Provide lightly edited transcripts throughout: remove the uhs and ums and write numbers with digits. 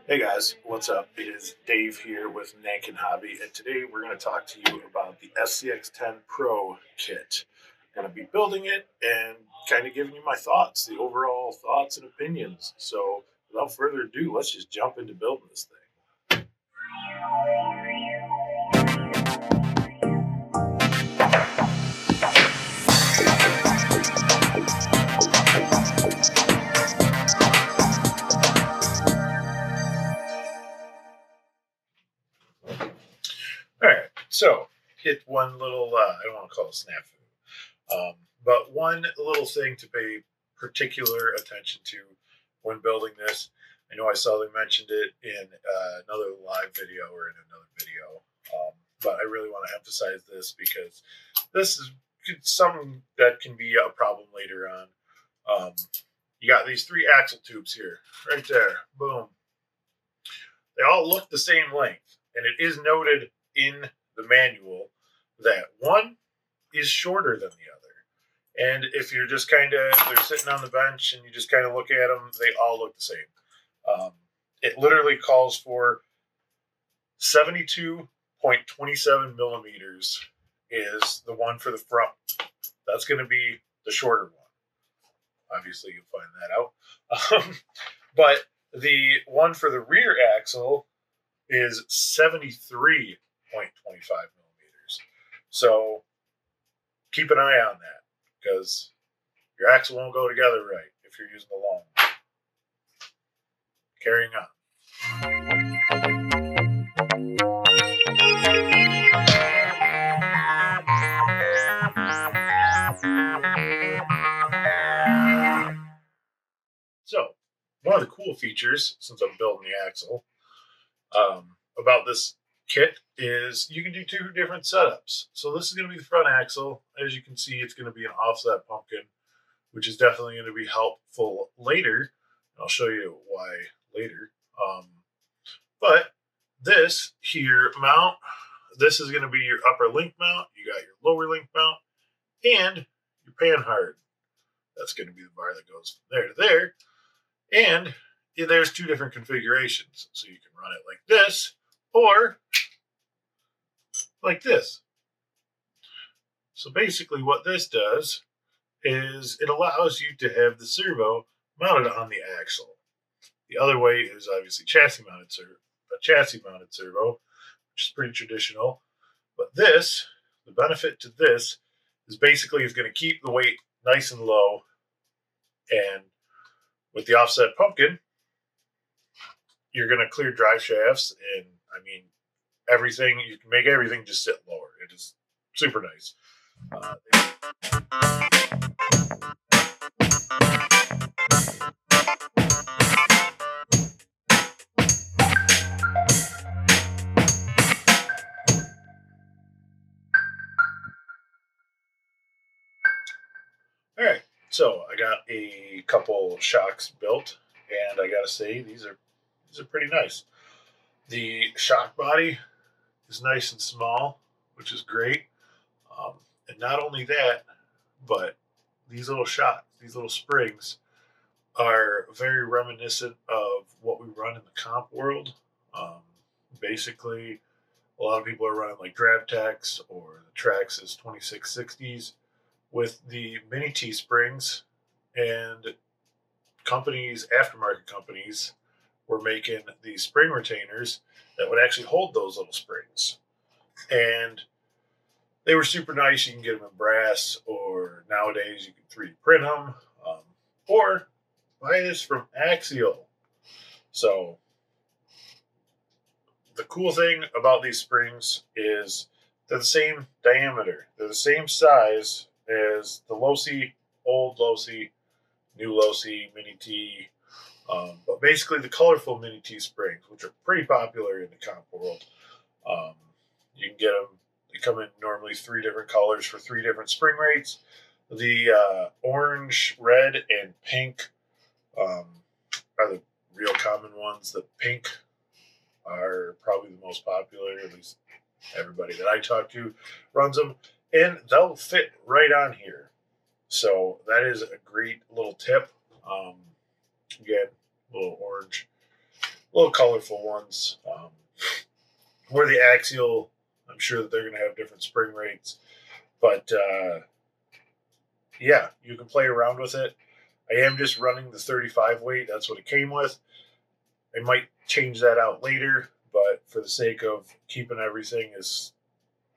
Hey guys, what's up? It is Dave here with Nankin Hobby, and today we're going to talk to you about the SCX10 Pro Kit. I'm going to be building it and kind of giving you my thoughts, the overall thoughts and opinions. So without further ado, let's just jump into building this thing. All right, so hit one little, I don't want to call it snafu, but one little thing to pay particular attention to when building this. I know I saw they mentioned it in another live video or in another video, but I really want to emphasize this because this is something that can be a problem later on. You got these three axle tubes here, right there, boom. They all look the same length, and it is noted in the manual that one is shorter than the other. And if you're just they're sitting on the bench and you just kind of look at them, they all look the same. It literally calls for 72.27 millimeters is the one for the front. That's going to be the shorter one. Obviously, you'll find that out. But the one for the rear axle is 73.25 millimeters. So keep an eye on that because your axle won't go together right if you're using the long one. Carrying on. So, one of the cool features, since I'm building the axle, about this kit is you can do two different setups. So this is going to be the front axle. As you can see, it's going to be an offset pumpkin, which is definitely going to be helpful later. I'll show you why later. But this here mount, this is going to be your upper link mount. You got your lower link mount and your panhard. That's going to be the bar that goes from there to there. And there's two different configurations. So you can run it like this or like this. So basically what this does is it allows you to have the servo mounted on the axle. The other way is obviously chassis mounted servo, which is pretty traditional. But this, the benefit to this is basically it's going to keep the weight nice and low. And with the offset pumpkin, you're going to clear drive shafts and everything. You can make everything just sit lower. It is super nice. All right, so I got a couple shocks built, and I gotta say these are pretty nice. The shock body is nice and small, which is great. And not only that, but these little shocks, these little springs, are very reminiscent of what we run in the comp world. Basically, a lot of people are running like DravTechs or the Traxxas 2660s with the mini T springs, and aftermarket companies, were making these spring retainers that would actually hold those little springs. And they were super nice. You can get them in brass, or nowadays you can 3D print them, or buy this from Axial. So the cool thing about these springs is they're the same diameter. They're the same size as the Losi, old Losi, new Losi, Mini T, but basically the colorful Mini T springs, which are pretty popular in the comp world. You can get them. They come in normally 3 different colors for 3 different spring rates. The orange, red, and pink are the real common ones. The pink are probably the most popular, at least everybody that I talk to runs them, and they'll fit right on here. So that is a great little tip. Again, a little orange little colorful ones. Where the Axial, I'm sure that they're going to have different spring rates, but yeah, you can play around with it. I am just running the 35 weight. That's what it came with. I might change that out later, but for the sake of keeping everything as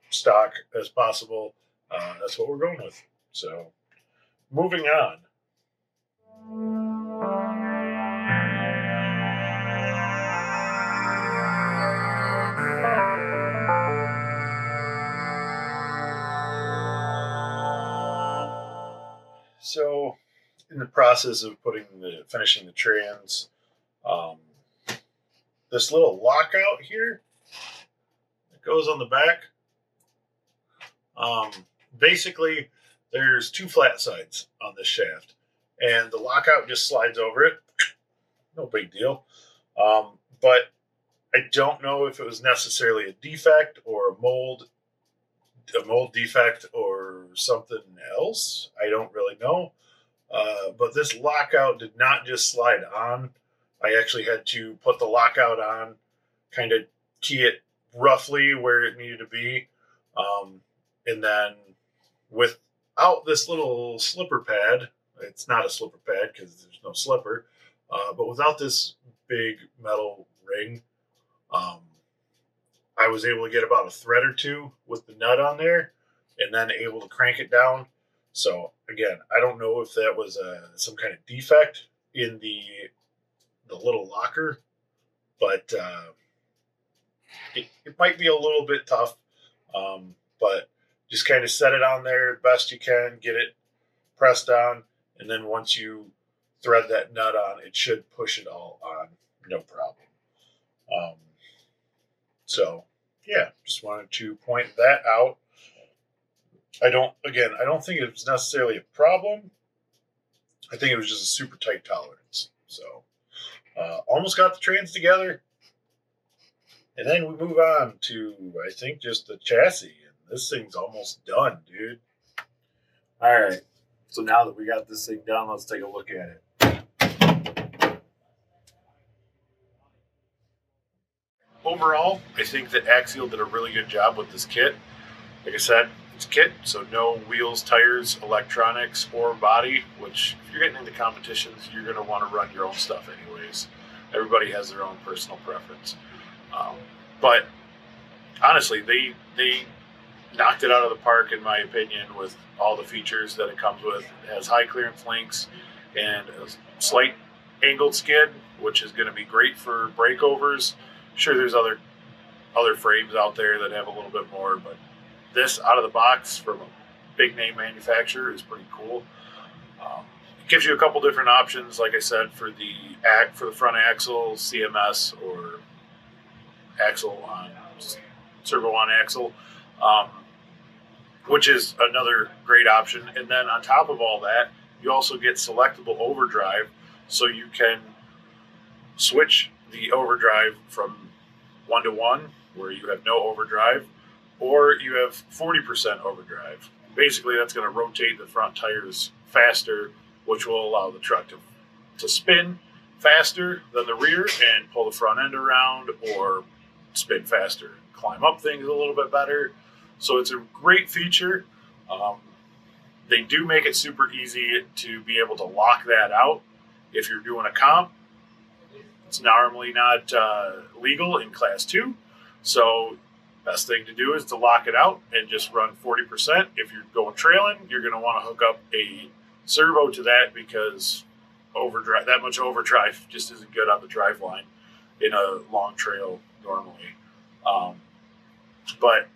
stock as possible, that's what we're going with. So, moving on. So, in the process of finishing the trans, um, this little lockout here that goes on the back. Um, Basically, there's two flat sides on this shaft, and the lockout just slides over it. No big deal. But I don't know if it was necessarily a defect or a mold defect or something else. I don't really know. But this lockout did not just slide on. I actually had to put the lockout on, kind of key it roughly where it needed to be. And then without this little slipper pad, it's not a slipper pad because there's no slipper, but without this big metal ring, I was able to get about a thread or two with the nut on there and then able to crank it down. So again, I don't know if that was some kind of defect in the little locker, but it might be a little bit tough. But just kind of set it on there best you can, get it pressed on, and then once you thread that nut on, it should push it all on, no problem. So yeah, just wanted to point that out. I don't think it was necessarily a problem. I think it was just a super tight tolerance. So almost got the trans together. And then we move on to, I think, just the chassis. And this thing's almost done, dude. All right. So now that we got this thing done, let's take a look at it. Overall, I think that Axial did a really good job with this kit. Like I said, it's a kit, so no wheels, tires, electronics, or body, which if you're getting into competitions, you're going to want to run your own stuff anyways. Everybody has their own personal preference. But honestly, they knocked it out of the park, in my opinion, with all the features that it comes with. It has high clearance links and a slight angled skid, which is going to be great for breakovers. Sure, there's other frames out there that have a little bit more, but this out of the box from a big name manufacturer is pretty cool. It gives you a couple different options, like I said, for the front axle, CMS, or axle on servo on axle, which is another great option. And then on top of all that, you also get selectable overdrive, so you can switch the overdrive from 1-to-1, where you have no overdrive, or you have 40% overdrive. Basically, that's going to rotate the front tires faster, which will allow the truck to spin faster than the rear and pull the front end around, or spin faster, climb up things a little bit better. So it's a great feature. They do make it super easy to be able to lock that out if you're doing a comp. It's normally not legal in Class 2, so best thing to do is to lock it out and just run 40%. If you're going trailing, you're going to want to hook up a servo to that, because that much overdrive just isn't good on the drive line in a long trail normally. But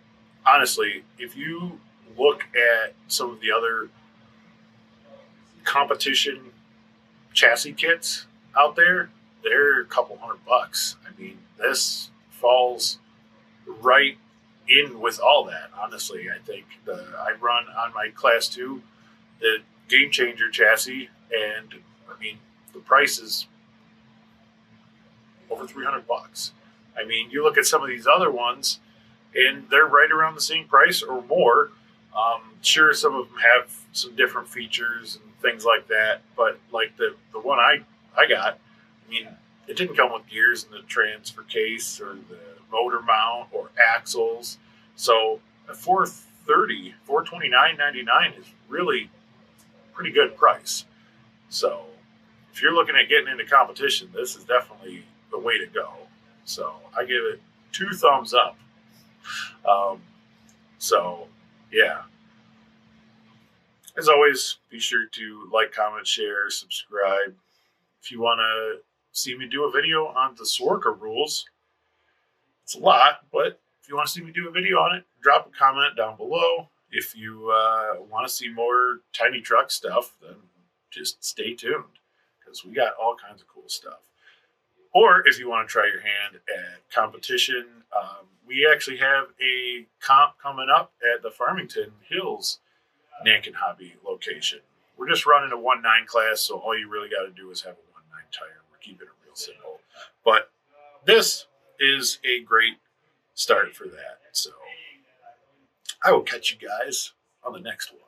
honestly, if you look at some of the other competition chassis kits out there, they're a couple $100. I mean, this falls right in with all that. Honestly, I think I run on my Class 2 the Game Changer chassis, and I mean, the price is over $300. I mean, you look at some of these other ones, and they're right around the same price or more. Sure, some of them have some different features and things like that, but like the one I got, I mean, It didn't come with gears in the transfer case or the motor mount or axles. So at $429.99 is really pretty good price. So if you're looking at getting into competition, this is definitely the way to go. So I give it 2 thumbs up. So yeah, as always, be sure to like, comment, share, subscribe. If you want to see me do a video on the Sworka rules, it's a lot, but if you want to see me do a video on it, drop a comment down below. If you want to see more tiny truck stuff, then just stay tuned, because we got all kinds of cool stuff. Or if you want to try your hand at competition, we actually have a comp coming up at the Farmington Hills Nankin Hobby location. We're just running a 1.9 class, so all you really got to do is have a 1.9 tire. We're keeping it real simple. But this is a great start for that. So I will catch you guys on the next one.